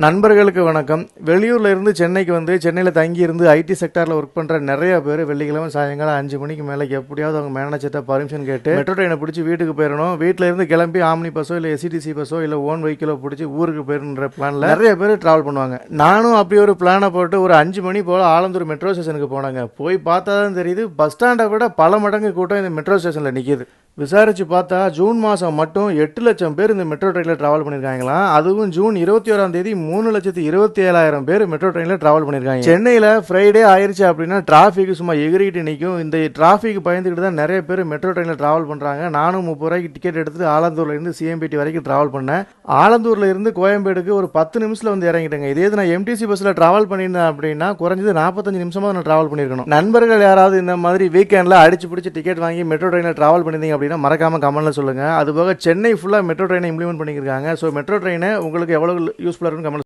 நண்பர்களுக்கு வணக்கம். வெளியூர்ல இருந்து சென்னைக்கு வந்து சென்னையில் தங்கி இருந்து ஐடி செக்டாரில் ஒர்க் பண்ணுற நிறைய பேர் வெள்ளிக்கிழமை சாயங்காலம் 5 மணிக்கு மேலே எப்படியாவது அவங்க மேனேஜர்கிட்ட பர்மிஷன் கேட்டு மெட்ரோ ட்ரெயினை பிடிச்சி வீட்டுக்கு போயிடணும். வீட்டில் இருந்து கிளம்பி ஆம்னி பஸ்ஸோ இல்லை எஸ்சிடிசி பஸ்ஸோ இல்லை ஓன் வெஹிக்கிளோ பிடிச்சி ஊருக்கு போயிருன்ற பிளானில் நிறைய பேர் ட்ராவல் பண்ணுவாங்க. நானும் அப்படி ஒரு பிளானை போட்டு ஒரு 5 மணி போல் ஆலந்தூர் மெட்ரோ ஸ்டேஷனுக்கு போனாங்க. போய் பார்த்தா தான் தெரியுது, பஸ் ஸ்டாண்டை விட பல மடங்கு கூட்டம் இந்த மெட்ரோ ஸ்டேஷனில் நிற்கிது. விசாரிச்சு பார்த்தா ஜூன் மாதம் மட்டும் 8 லட்சம் பேர் இந்த மெட்ரோ ட்ரெயினில் ட்ராவல் பண்ணியிருக்காங்களாம். அதுவும் ஜூன் 21ஆம் தேதி 3,27,000 பேர் மெட்ரோ ட்ரெயினில் ட்ராவல் பண்ணியிருக்காங்க. சென்னையில் ஃப்ரைடே ஆயிடுச்சு அப்படின்னா டிராஃபிக் சும்மா எகிரிக்கிட்டு நிற்கும். இந்த டிராஃபிக் பயந்துக்கிட்டு தான் நிறைய பேர் மெட்ரோ ட்ரெயினில் ட்ராவல் பண்ணுறாங்க. நானும் 30 ரூபாய்க்கு டிக்கெட் எடுத்துட்டு ஆலந்தூர்ல இருந்து சிஎம்பிடி வரைக்கும் ட்ராவல் பண்ணேன். ஆலந்தூர்ல இருந்து கோயம்பேடுக்கு ஒரு 10 நிமிஷத்தில் வந்து இறங்கிட்டேங்க. இதே நான் எம்டிசி பஸ்ஸில் ட்ராவல் பண்ணியிருந்தேன் அப்படின்னா குறைஞ்சது 45 நிமிஷமாக நான் ட்ராவல் பண்ணியிருக்கணும். நண்பர்கள் யாராவது இந்த மாதிரி வீக்கெண்டில் அடிச்சு பிடிச்சி டிக்கெட் வாங்கி மெட்ரோ ட்ரெயினில் ட்ராவல் பண்ணியிருந்தீங்க அப்படின்னா மறக்காம கமெண்ட்ல சொல்லுங்க. அதுபோக சென்னை ஃபுல்லாக மெட்ரோ ட்ரெயினை இம்ப்ளிமெண்ட் பண்ணியிருக்காங்க. ஸோ மெட்ரோ ட்ரெயினை உங்களுக்கு எவ்வளவு யூஸ்ஃபுல்லாக இருக்குன்னு கமெண்ட்